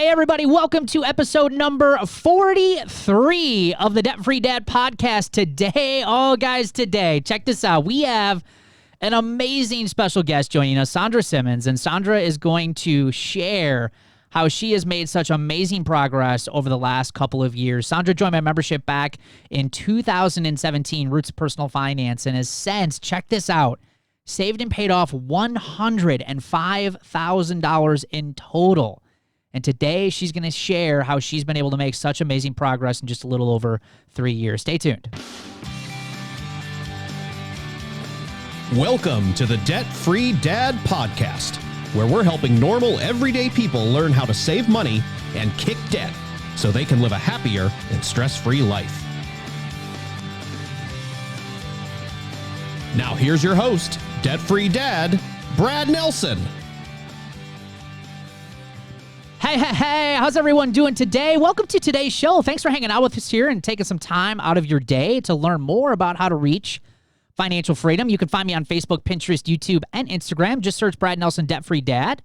Hey, everybody. Welcome to episode number 43 of the Debt Free Dad podcast. Today, today, check this out. We have an amazing special guest joining us, Sandra Simmons, and Sandra is going to share how she has made such amazing progress over the last couple of years. Sandra joined my membership back in 2017, Roots of Personal Finance, and has since, check this out, saved and paid off $105,000 in total. And today, she's going to share how she's been able to make such amazing progress in just a little over 3 years. Stay tuned. Welcome to the Debt Free Dad podcast, where we're helping normal, everyday people learn how to save money and kick debt so they can live a happier and stress-free life. Now here's your host, Debt Free Dad, Brad Nelson. Hey, how's everyone doing today? Welcome to today's show. Thanks for hanging out with us here and taking some time out of your day to learn more about how to reach financial freedom. You can find me on Facebook, Pinterest, YouTube, and Instagram. Just search Brad Nelson, Debt Free Dad.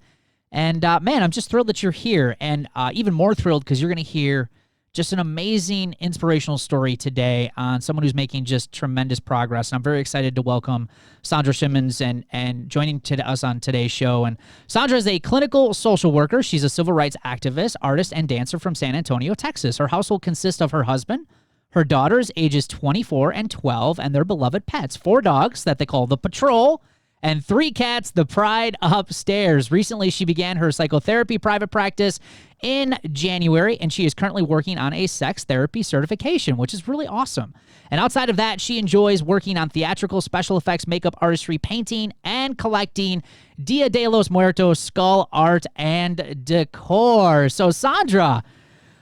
And man, I'm just thrilled that you're here, and even more thrilled because you're going to hear just an amazing inspirational story today on someone who's making just tremendous progress. And I'm very excited to welcome Sandra Simmons and joining us on today's show. And Sandra is a clinical social worker. She's a civil rights activist, artist, and dancer from San Antonio, Texas. Her household consists of her husband, her daughters, ages 24 and 12, and their beloved pets, 4 dogs that they call the Patrol, and 3 cats, the Pride upstairs. Recently, she began her psychotherapy private practice in January, and she is currently working on a sex therapy certification, which is really awesome. And outside of that, she enjoys working on theatrical, special effects, makeup artistry, painting, and collecting Dia de los Muertos skull art and decor. So, Sandra,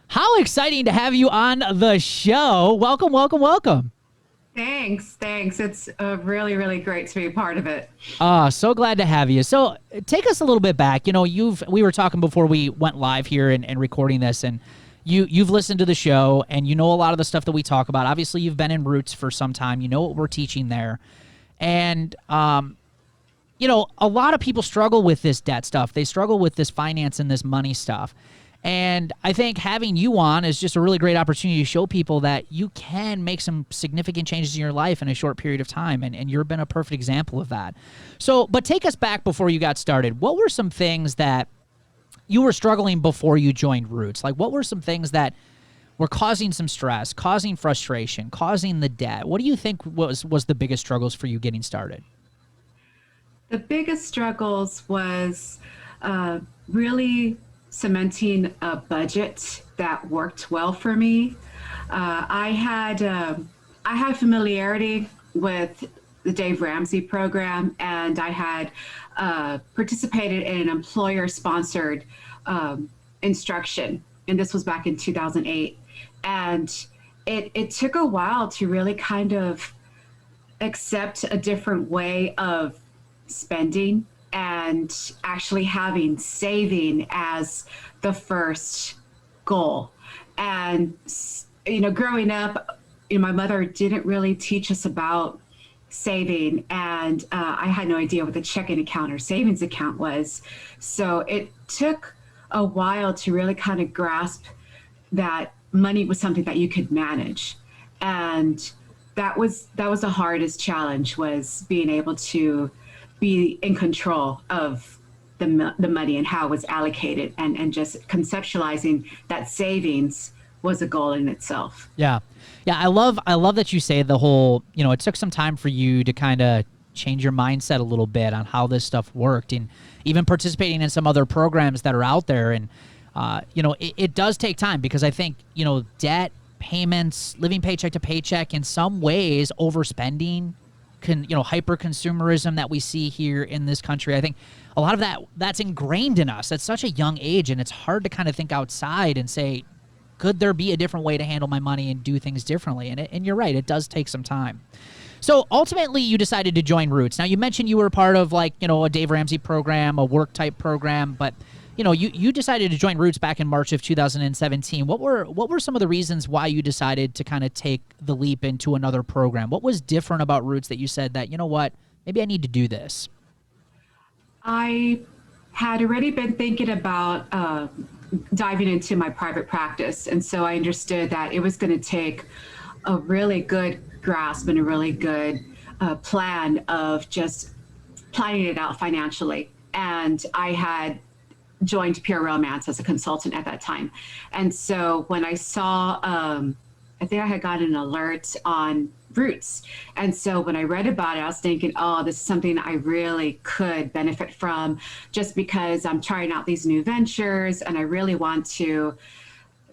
how exciting to have you on the show. Welcome. Thanks. It's really, really great to be a part of it. So glad to have you. So take us a little bit back. You know, we were talking before we went live here and recording this, and you've listened to the show and you know a lot of the stuff that we talk about. Obviously, you've been in Roots for some time. You know what we're teaching there. And, you know, a lot of people struggle with this debt stuff. They struggle with this finance and this money stuff. And I think having you on is just a really great opportunity to show people that you can make some significant changes in your life in a short period of time. And you've been a perfect example of that. So, but take us back before you got started. What were some things that you were struggling before you joined Roots? Like, what were some things that were causing some stress, causing frustration, causing the debt? What do you think was the biggest struggles for you getting started? The biggest struggles was really cementing a budget that worked well for me. I had familiarity with the Dave Ramsey program, and I had participated in an employer-sponsored instruction, and this was back in 2008. And it took a while to really kind of accept a different way of spending and actually having saving as the first goal. And, you know, growing up, you know, my mother didn't really teach us about saving, and I had no idea what the checking account or savings account was. So it took a while to really kind of grasp that money was something that you could manage. And that was the hardest challenge, was being able to be in control of the money and how it was allocated, and just conceptualizing that savings was a goal in itself. Yeah. I love that you say the whole, you know, it took some time for you to kind of change your mindset a little bit on how this stuff worked, and even participating in some other programs that are out there. And, you know, it does take time, because I think, you know, debt, payments, living paycheck to paycheck, in some ways, overspending, hyper consumerism that we see here in this country. I think a lot of that's ingrained in us at such a young age, and it's hard to kind of think outside and say, could there be a different way to handle my money and do things differently? And you're right, it does take some time. So ultimately, you decided to join Roots. Now, you mentioned you were part of, like, you know, a Dave Ramsey program, a work type program, but you know, you decided to join Roots back in March of 2017. What were some of the reasons why you decided to kind of take the leap into another program? What was different about Roots that you said that, you know what, maybe I need to do this? I had already been thinking about diving into my private practice. And so I understood that it was going to take a really good grasp and a really good plan of just planning it out financially. And I had joined Pure Romance as a consultant at that time. And so when I saw, I think I had gotten an alert on Roots. And so when I read about it, I was thinking, oh, this is something I really could benefit from, just because I'm trying out these new ventures and I really want to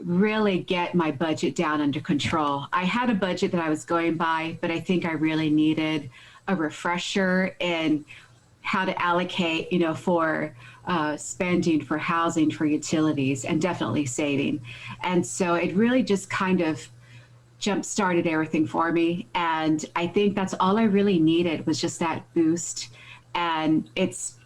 really get my budget down under control. I had a budget that I was going by, but I think I really needed a refresher in how to allocate, for spending, for housing, for utilities, and definitely saving. And so it really just kind of jump started everything for me. And I think that's all I really needed, was just that boost. And it's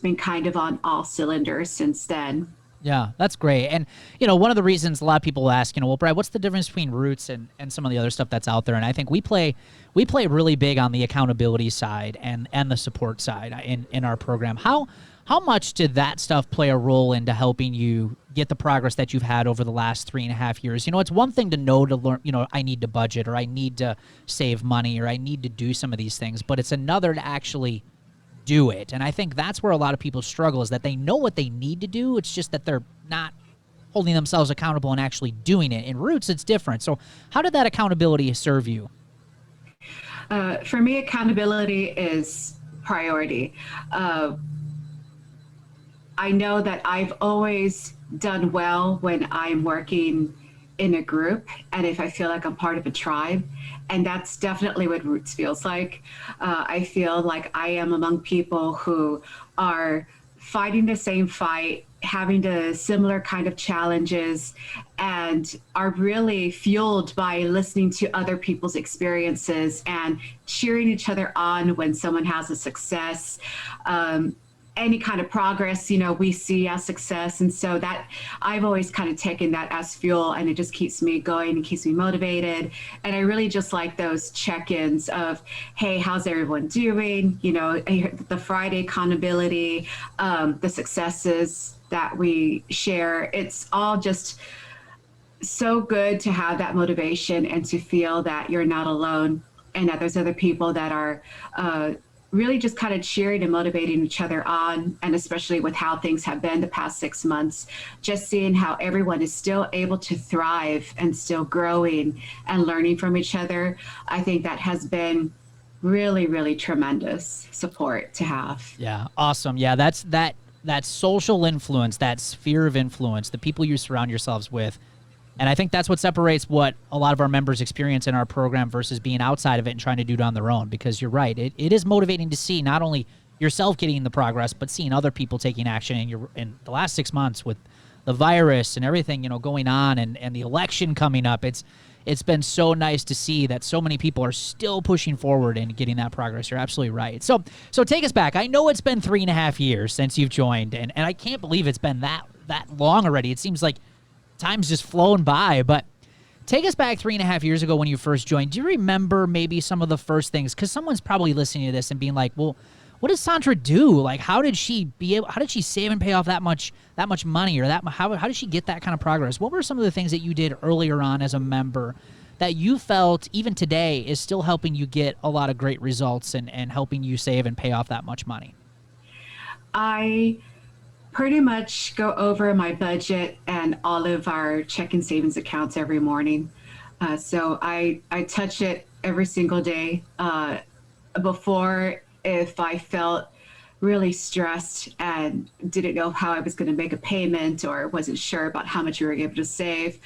been kind of on all cylinders since then. Yeah, that's great. And, one of the reasons a lot of people ask, well, Brad, what's the difference between Roots and some of the other stuff that's out there? And I think we play really big on the accountability side and the support side in our program. How much did that stuff play a role into helping you get the progress that you've had over the last 3.5 years? It's one thing to know, to learn, I need to budget, or I need to save money, or I need to do some of these things, but it's another to actually do it. And I think that's where a lot of people struggle, is that they know what they need to do. It's just that they're not holding themselves accountable and actually doing it. In Roots, it's different. So how did that accountability serve you? For me, accountability is priority. I know that I've always done well when I'm working in a group, and if I feel like I'm part of a tribe. And that's definitely what Roots feels like. I feel like I am among people who are fighting the same fight, having the similar kind of challenges, and are really fueled by listening to other people's experiences and cheering each other on when someone has a success. Any kind of progress, we see as success. And so that I've always kind of taken that as fuel, and it just keeps me going and keeps me motivated. And I really just like those check-ins of, hey, how's everyone doing? The Friday accountability, the successes that we share. It's all just so good to have that motivation and to feel that you're not alone, and that there's other people that are, really just kind of cheering and motivating each other on. And especially with how things have been the past 6 months, just seeing how everyone is still able to thrive and still growing and learning from each other. I think that has been really, really tremendous support to have. Yeah. Awesome. Yeah. That's that social influence, that sphere of influence, the people you surround yourselves with. And I think that's what separates what a lot of our members experience in our program versus being outside of it and trying to do it on their own. Because you're right, it is motivating to see not only yourself getting the progress, but seeing other people taking action. In the last 6 months with the virus and everything, going on, and the election coming up, it's been so nice to see that so many people are still pushing forward and getting that progress. You're absolutely right. So take us back. I know it's been 3.5 years since you've joined, and I can't believe it's been that long already. It seems like time's just flown by, but take us back 3.5 years ago when you first joined. Do you remember maybe some of the first things? Because someone's probably listening to this and being like, well, what does Sandra do? Like, how did she save and pay off that much money, or how did she get that kind of progress? What were some of the things that you did earlier on as a member that you felt even today is still helping you get a lot of great results and helping you save and pay off that much money? I pretty much go over my budget and all of our checking savings accounts every morning. So I touch it every single day. Before, if I felt really stressed and didn't know how I was going to make a payment, or wasn't sure about how much we were able to save,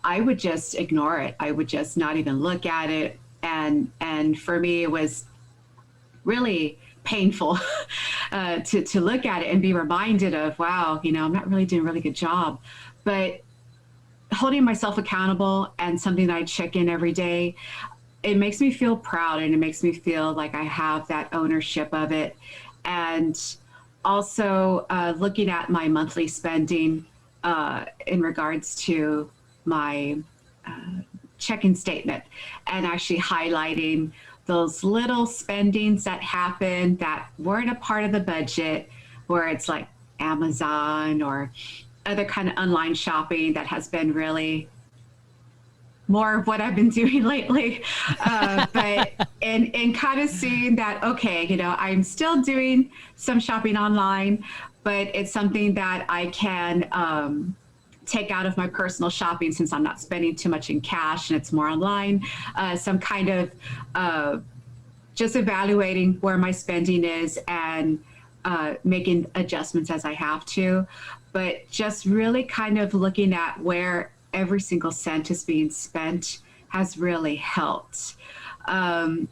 I would just ignore it. I would just not even look at it. And for me, it was really painful to look at it and be reminded of, wow, I'm not really doing a really good job. But holding myself accountable and something that I check in every day, it makes me feel proud, and it makes me feel like I have that ownership of it. And also looking at my monthly spending in regards to my checking statement, and actually highlighting those little spendings that happen that weren't a part of the budget, where it's like Amazon or other kind of online shopping that has been really more of what I've been doing lately. But in kind of seeing that, okay, I'm still doing some shopping online, but it's something that I can take out of my personal shopping since I'm not spending too much in cash and it's more online. Some kind of just evaluating where my spending is and making adjustments as I have to, but just really kind of looking at where every single cent is being spent has really helped. And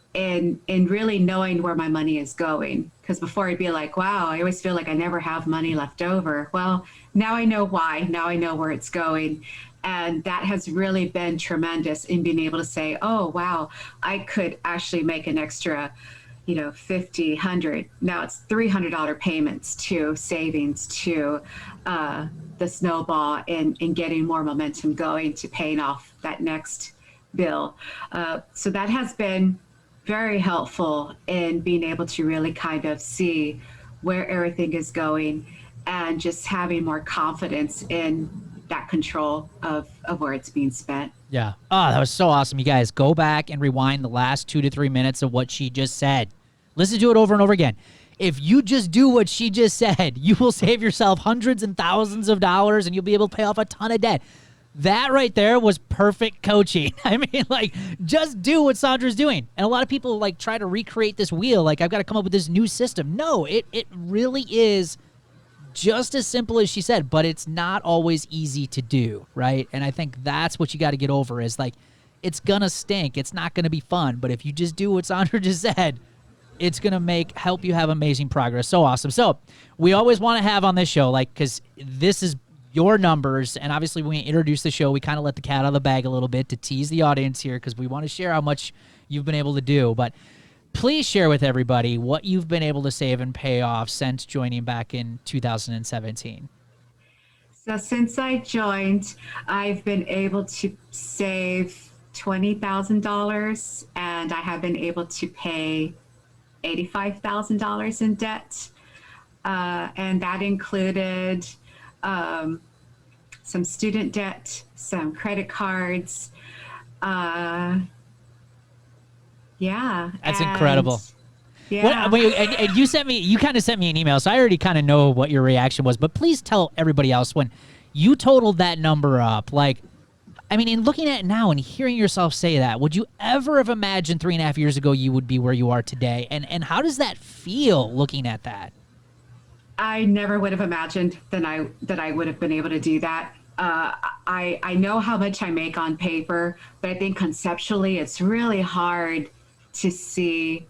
really knowing where my money is going. Because before I'd be like, wow, I always feel like I never have money left over. Well, now I know why. Now I know where it's going. And that has really been tremendous in being able to say, oh, wow, I could actually make an extra, $50, $100. Now it's $300 payments to savings to the snowball and getting more momentum going to paying off that next bill. So that has been very helpful in being able to really kind of see where everything is going and just having more confidence in that control of where it's being spent. Yeah. Oh, that was so awesome. You guys, go back and rewind the last 2 to 3 minutes of what she just said. Listen to it over and over again. If you just do what she just said, you will save yourself hundreds and thousands of dollars and you'll be able to pay off a ton of debt. That right there was perfect coaching. I mean, just do what Sandra's doing. And a lot of people try to recreate this wheel. I've got to come up with this new system. No, it really is just as simple as she said, but it's not always easy to do, right? And I think that's what you got to get over is it's going to stink. It's not going to be fun. But if you just do what Sandra just said, it's going to help you have amazing progress. So awesome. So we always want to have on this show, because this is your numbers. And obviously when we introduce the show, we kind of let the cat out of the bag a little bit to tease the audience here because we want to share how much you've been able to do. But please share with everybody what you've been able to save and pay off since joining back in 2017. So since I joined, I've been able to save $20,000 and I have been able to pay $85,000 in debt. And that included some student debt, some credit cards. Yeah. That's incredible. Yeah. And you kind of sent me an email, so I already kind of know what your reaction was, but please tell everybody else when you totaled that number up, in looking at it now and hearing yourself say that, would you ever have imagined 3.5 years ago you would be where you are today? And how does that feel looking at that? I never would have imagined that I would have been able to do that. I know how much I make on paper, but I think conceptually it's really hard to see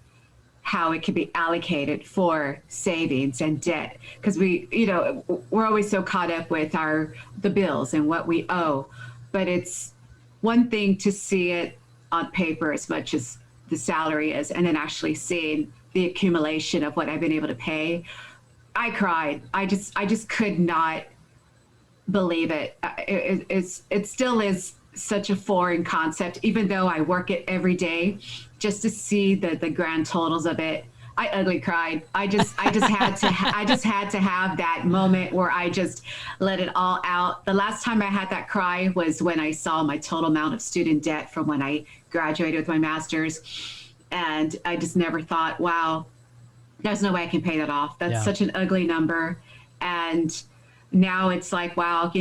how it could be allocated for savings and debt because we're always so caught up with the bills and what we owe. But it's one thing to see it on paper as much as the salary is, and then actually seeing the accumulation of what I've been able to pay. I cried. I just could not believe it. It still is such a foreign concept, even though I work it every day. Just to see the grand totals of it, I ugly cried. I just had to have that moment where I just let it all out. The last time I had that cry was when I saw my total amount of student debt from when I graduated with my master's, and I just never thought, wow, there's no way I can pay that off. That's such an ugly number. And now it's like, wow,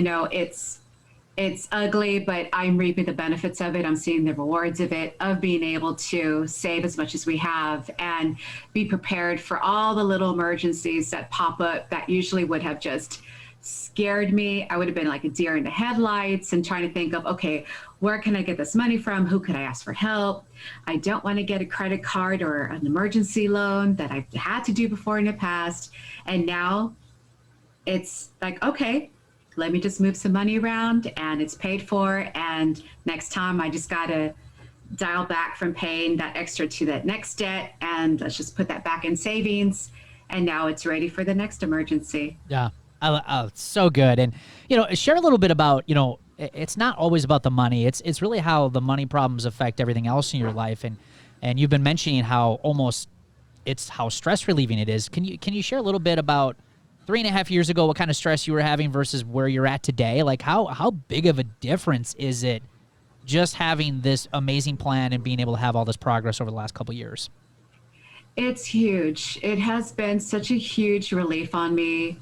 it's ugly, but I'm reaping the benefits of it. I'm seeing the rewards of it, of being able to save as much as we have and be prepared for all the little emergencies that pop up that usually would have just scared me. I would have been like a deer in the headlights and trying to think of, okay, where can I get this money from? Who could I ask for help? I don't want to get a credit card or an emergency loan that I've had to do before in the past. And now it's like, okay, let me just move some money around and it's paid for. And next time I just got to dial back from paying that extra to that next debt. And let's just put that back in savings. And now it's ready for the next emergency. Yeah. It's so good. And, share a little bit about, it's not always about the money. It's really how the money problems affect everything else in your life. And you've been mentioning how almost it's how stress relieving it is. Can you share a little bit about 3.5 years ago, what kind of stress you were having versus where you're at today. Like how big of a difference is it just having this amazing plan and being able to have all this progress over the last couple of years? It's huge. It has been such a huge relief on me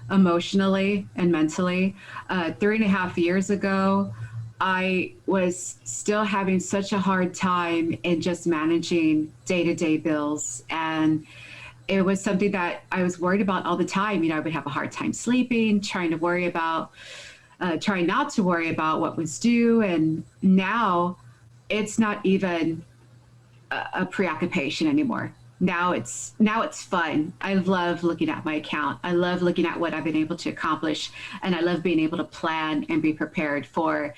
emotionally and mentally. 3.5 years ago, I was still having such a hard time in just managing day-to-day bills. And it was something that I was worried about all the time. I would have a hard time sleeping, trying not to worry about what was due. And now it's not even a preoccupation anymore. Now it's fun. I love looking at my account. I love looking at what I've been able to accomplish, and I love being able to plan and be prepared for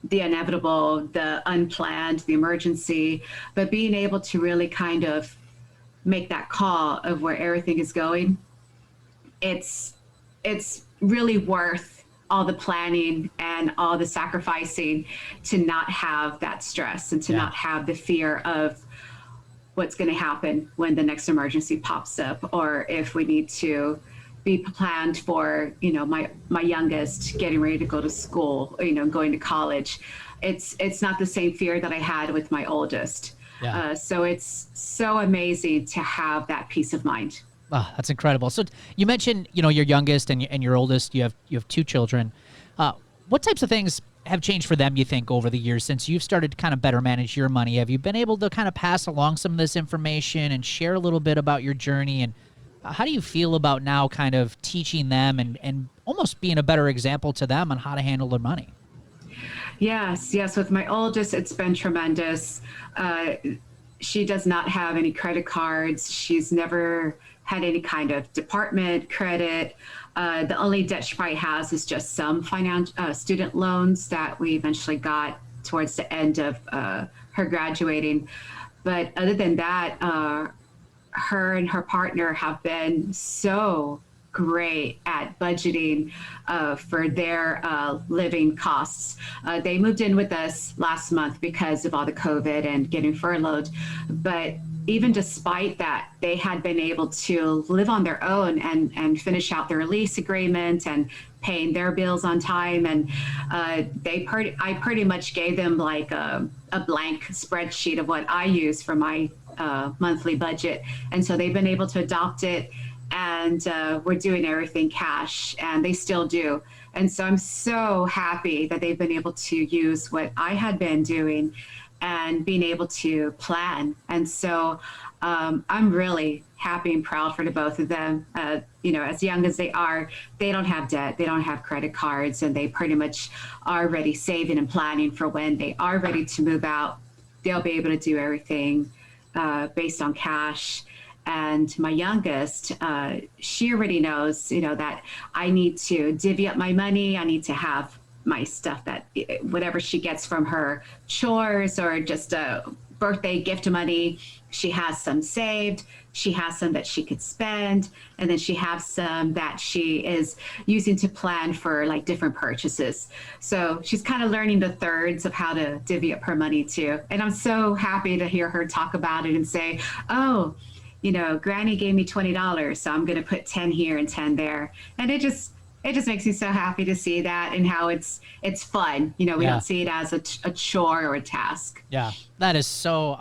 the inevitable, the unplanned, the emergency, but being able to really kind of make that call of where everything is going. It's really worth all the planning and all the sacrificing to not have that stress and to not have the fear of what's going to happen when the next emergency pops up, or if we need to be planned for, my youngest getting ready to go to school, going to college. It's not the same fear that I had with my oldest. Yeah. So it's so amazing to have that peace of mind. Oh, that's incredible. So you mentioned, your youngest and your oldest, you have two children. What types of things have changed for them, you think, over the years since you've started to kind of better manage your money? Have you been able to kind of pass along some of this information and share a little bit about your journey? And how do you feel about now kind of teaching them and almost being a better example to them on how to handle their money? Yes. With my oldest, it's been tremendous. She does not have any credit cards. She's never had any kind of department credit. The only debt she probably has is just some student loans that we eventually got towards the end of her graduating. But other than that, her and her partner have been so great at budgeting for their living costs. They moved in with us last month because of all the COVID and getting furloughed. But even despite that, they had been able to live on their own and finish out their lease agreement and paying their bills on time. And I pretty much gave them like a blank spreadsheet of what I use for my monthly budget. And so they've been able to adopt it, and we're doing everything cash, and they still do. And so I'm so happy that they've been able to use what I had been doing and being able to plan. And so I'm really happy and proud for the both of them. As young as they are, they don't have debt, they don't have credit cards, and they pretty much are already saving and planning for when they are ready to move out. They'll be able to do everything based on cash. And my youngest, she already knows, that I need to divvy up my money. I need to have my stuff, that whatever she gets from her chores or just a birthday gift money, she has some saved. She has some that she could spend, and then she has some that she is using to plan for like different purchases. So she's kind of learning the thirds of how to divvy up her money too. And I'm so happy to hear her talk about it and say, oh, Granny gave me $20, so I'm going to put 10 here and 10 there. And it just makes me so happy to see that, and how it's fun. We don't see it as a chore or a task. Yeah, that is so,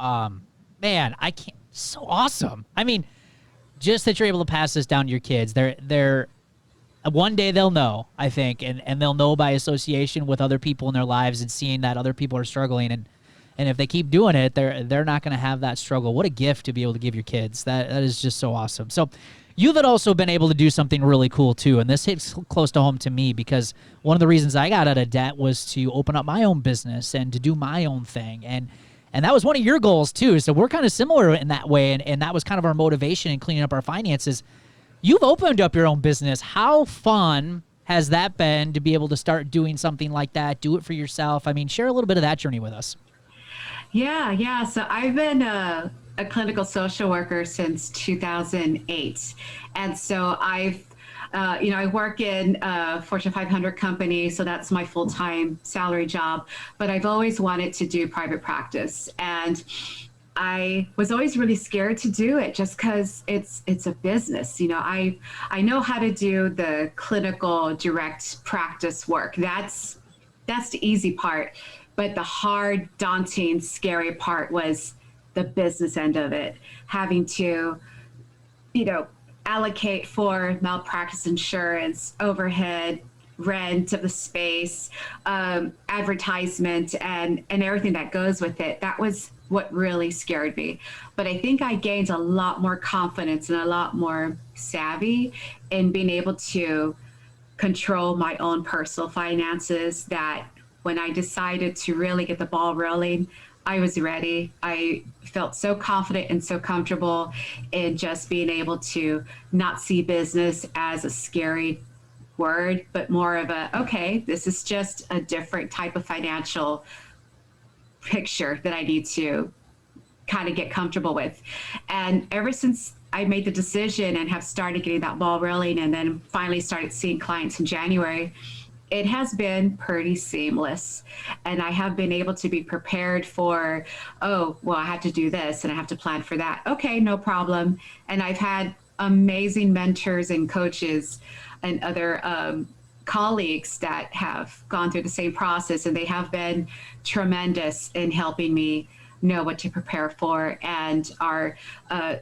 so awesome. I mean, just that you're able to pass this down to your kids. They're one day they'll know, I think, and they'll know by association with other people in their lives and seeing that other people are struggling, and if they keep doing it, they're not going to have that struggle. What a gift to be able to give your kids. That is just so awesome. So you've also been able to do something really cool too, and this hits close to home to me because one of the reasons I got out of debt was to open up my own business and to do my own thing, and that was one of your goals too. So we're kind of similar in that way, and that was kind of our motivation in cleaning up our finances. You've opened up your own business. How fun has that been to be able to start doing something like that, do it for yourself? I mean, share a little bit of that journey with us. Yeah. So I've been a clinical social worker since 2008. And so I work in a Fortune 500 company, so that's my full-time salary job, but I've always wanted to do private practice. And I was always really scared to do it just because it's a business. I know how to do the clinical direct practice work. That's the easy part. But the hard, daunting, scary part was the business end of it, having to, allocate for malpractice insurance, overhead, rent of the space, advertisement, and everything that goes with it. That was what really scared me. But I think I gained a lot more confidence and a lot more savvy in being able to control my own personal finances, that when I decided to really get the ball rolling, I was ready. I felt so confident and so comfortable in just being able to not see business as a scary word, but more of okay, this is just a different type of financial picture that I need to kind of get comfortable with. And ever since I made the decision and have started getting that ball rolling, and then finally started seeing clients in January, it has been pretty seamless. And I have been able to be prepared for, oh, well, I have to do this and I have to plan for that. Okay, no problem. And I've had amazing mentors and coaches and other colleagues that have gone through the same process, and they have been tremendous in helping me know what to prepare for, and are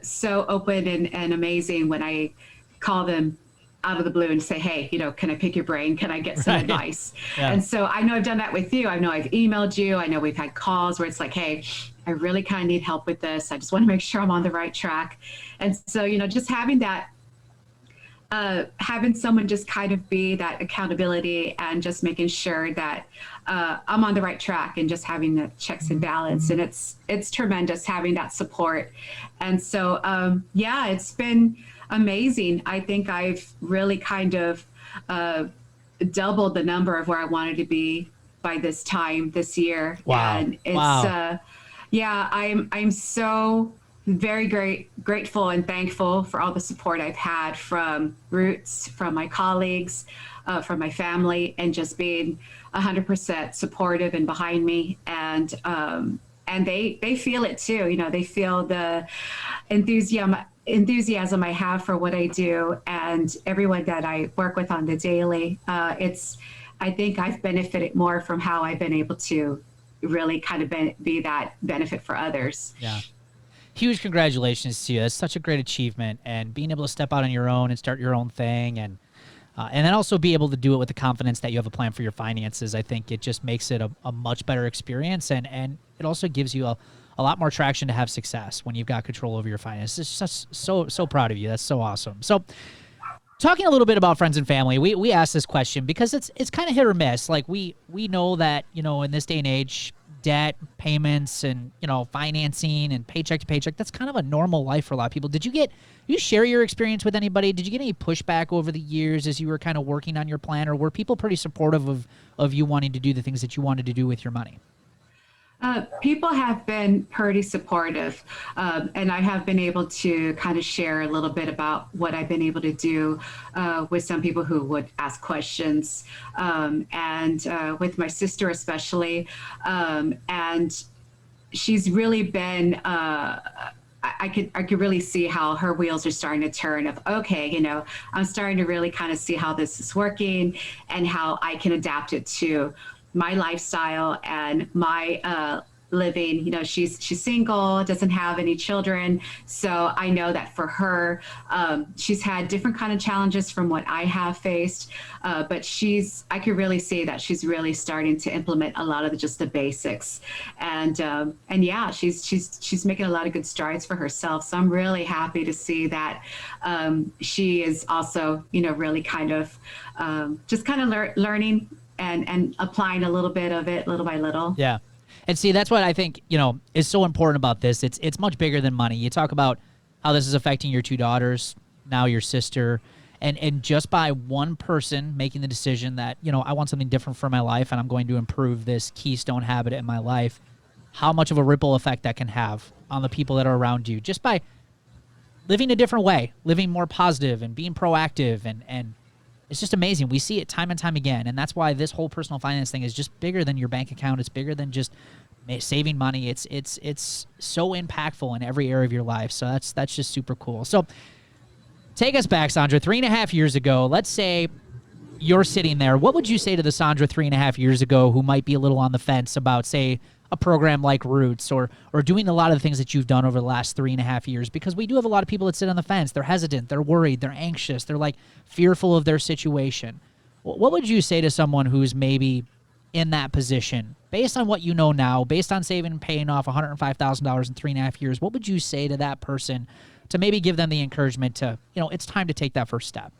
so open and amazing when I call them out of the blue and say, hey, can I pick your brain? Can I get some advice? Yeah. And so I know I've done that with you. I know I've emailed you. I know we've had calls where it's like, hey, I really kind of need help with this. I just want to make sure I'm on the right track. And so, just having that, having someone just kind of be that accountability, and just making sure that I'm on the right track, and just having the checks and balance. And it's tremendous having that support. And so, it's been amazing. I think I've really kind of doubled the number of where I wanted to be by this time this year. Wow. And it's, I'm so very grateful and thankful for all the support I've had from Roots, from my colleagues, from my family, and just being 100% supportive and behind me. And they feel it too. They feel the enthusiasm I have for what I do, and everyone that I work with on the daily. I think I've benefited more from how I've been able to really kind of be that benefit for others. Yeah. Huge congratulations to you. That's such a great achievement, and being able to step out on your own and start your own thing, and then also be able to do it with the confidence that you have a plan for your finances. I think it just makes it a much better experience, and it also gives you a lot more traction to have success when you've got control over your finances. It's just so proud of you. That's so awesome. So talking a little bit about friends and family, we asked this question because it's kind of hit or miss. Like we know that, in this day and age, debt, payments, and, financing and paycheck to paycheck, that's kind of a normal life for a lot of people. Did you share your experience with anybody? Did you get any pushback over the years as you were kind of working on your plan, or were people pretty supportive of you wanting to do the things that you wanted to do with your money? People have been pretty supportive, and I have been able to kind of share a little bit about what I've been able to do with some people who would ask questions, and with my sister especially, and she's really been. I could really see how her wheels are starting to turn. Of okay, I'm starting to really kind of see how this is working, and how I can adapt it to my lifestyle and my living. She's single, doesn't have any children, so I know that for her, she's had different kind of challenges from what I have faced, but I could really see that she's really starting to implement a lot of just the basics, and yeah, she's making a lot of good strides for herself. So I'm really happy to see that she is also really kind of just kind of learning and applying a little bit of it little by little. Yeah. And see, that's what I think, is so important about this. It's much bigger than money. You talk about how this is affecting your two daughters, now your sister, and just by one person making the decision that, I want something different for my life and I'm going to improve this keystone habit in my life, how much of a ripple effect that can have on the people that are around you just by living a different way, living more positive and being proactive, and it's just amazing. We see it time and time again, and that's why this whole personal finance thing is just bigger than your bank account. It's bigger than just saving money. It's so impactful in every area of your life. So that's just super cool. So take us back, Sandra, 3.5 years ago. Let's say you're sitting there. What would you say to the Sandra 3.5 years ago who might be a little on the fence about, say, a program like Roots or doing a lot of the things that you've done over the last 3.5 years? Because we do have a lot of people that sit on the fence. They're hesitant. They're worried. They're anxious. They're like fearful of their situation. What would you say to someone who's maybe in that position, based on what you know now, based on saving and paying off $105,000 in 3.5 years? What would you say to that person to maybe give them the encouragement to, it's time to take that first step?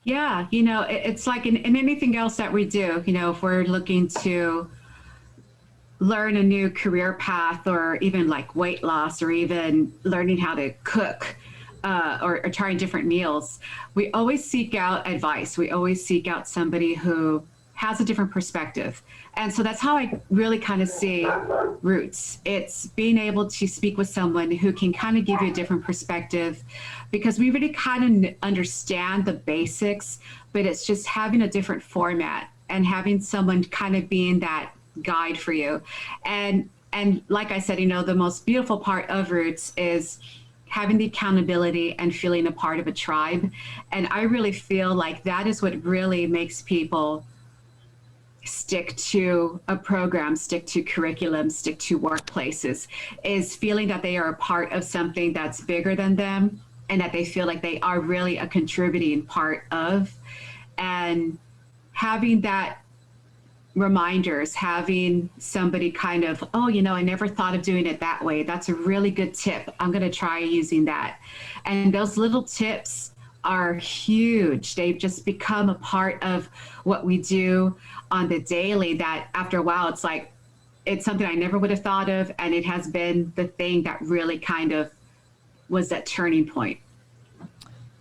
Yeah, it's like in anything else that we do, if we're looking to learn a new career path, or even like weight loss, or even learning how to cook, or trying different meals, we always seek out advice. We always seek out somebody who has a different perspective. And so that's how I really kind of see Roots. It's being able to speak with someone who can kind of give you a different perspective, because we really kind of understand the basics, but it's just having a different format and having someone kind of being that guide for you. And like I said, the most beautiful part of Roots is having the accountability and feeling a part of a tribe. And I really feel like that is what really makes people stick to a program, stick to curriculum, stick to workplaces, is feeling that they are a part of something that's bigger than them, and that they feel like they are really a contributing part of. And having that reminders, having somebody kind of, I never thought of doing it that way. That's a really good tip. I'm going to try using that. And those little tips are huge. They've just become a part of what we do on the daily, that after a while, it's something I never would have thought of. And it has been the thing that really kind of was that turning point.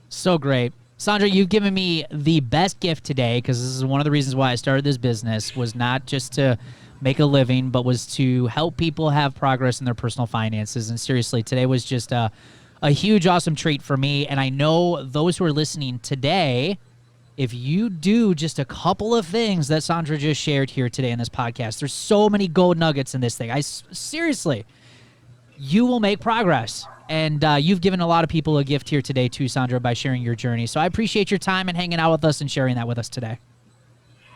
So great. Sandra, you've given me the best gift today, because this is one of the reasons why I started this business, was not just to make a living, but was to help people have progress in their personal finances. And seriously, today was just a huge, awesome treat for me. And I know those who are listening today, if you do just a couple of things that Sandra just shared here today in this podcast, there's so many gold nuggets in this thing. Seriously, you will make progress. And you've given a lot of people a gift here today too, Sandra, by sharing your journey. So I appreciate your time and hanging out with us and sharing that with us today.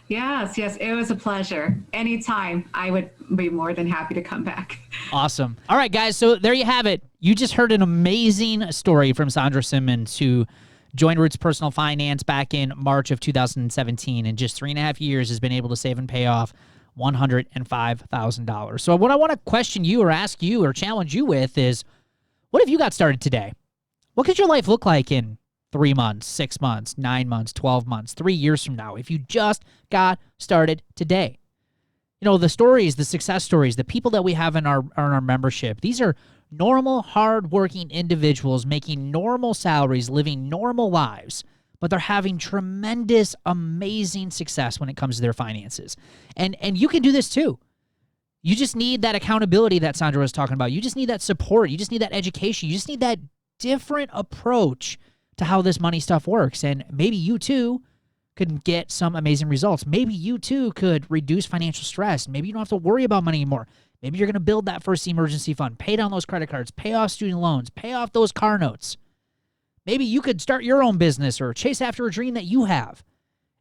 Yes, it was a pleasure. Anytime, I would be more than happy to come back. Awesome. All right, guys, so there you have it. You just heard an amazing story from Sandra Simmons, who joined Roots Personal Finance back in March of 2017, and just 3.5 years has been able to save and pay off $105,000. So what I want to question you or ask you or challenge you with is, what if you got started today? What could your life look like in 3 months, 6 months, 9 months, 12 months, 3 years from now, if you just got started today? The stories, the success stories, the people that we have in our membership, these are normal, hardworking individuals making normal salaries, living normal lives, but they're having tremendous, amazing success when it comes to their finances. And you can do this too. You just need that accountability that Sandra was talking about. You just need that support. You just need that education. You just need that different approach to how this money stuff works. And maybe you too could get some amazing results. Maybe you too could reduce financial stress. Maybe you don't have to worry about money anymore. Maybe you're going to build that first emergency fund, pay down those credit cards, pay off student loans, pay off those car notes. Maybe you could start your own business or chase after a dream that you have.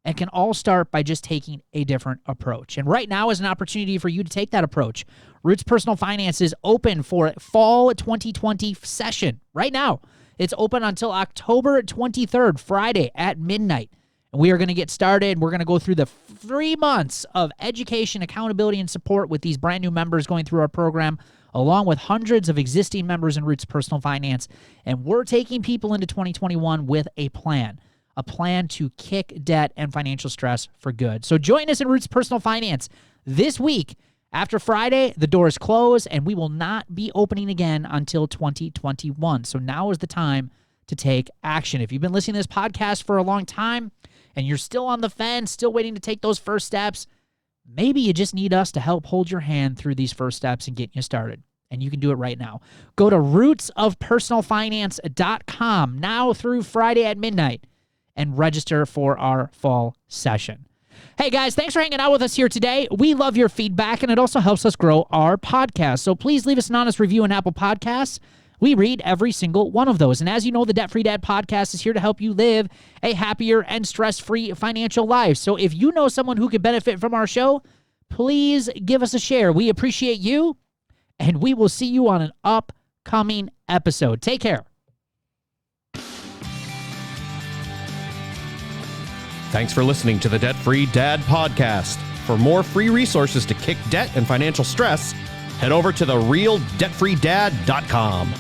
And can all start by just taking a different approach. And right now is an opportunity for you to take that approach. Roots Personal Finance is open for fall 2020 session right now. It's open until October 23rd, Friday at midnight. And we are going to get started. We're going to go through the 3 months of education, accountability, and support with these brand new members going through our program, along with hundreds of existing members in Roots Personal Finance. And we're taking people into 2021 with a plan to kick debt and financial stress for good. So join us in Roots Personal Finance this week. After Friday, the doors close, and we will not be opening again until 2021. So now is the time to take action. If you've been listening to this podcast for a long time and you're still on the fence, still waiting to take those first steps, maybe you just need us to help hold your hand through these first steps and get you started. And you can do it right now. Go to rootsofpersonalfinance.com now through Friday at midnight and register for our fall session. Hey guys, thanks for hanging out with us here today. We love your feedback, and it also helps us grow our podcast. So please leave us an honest review on Apple Podcasts. We read every single one of those. And as you know, the Debt Free Dad podcast is here to help you live a happier and stress-free financial life. So if you know someone who could benefit from our show, please give us a share. We appreciate you, and we will see you on an upcoming episode. Take care. Thanks for listening to the Debt Free Dad podcast. For more free resources to kick debt and financial stress, head over to therealdebtfreedad.com.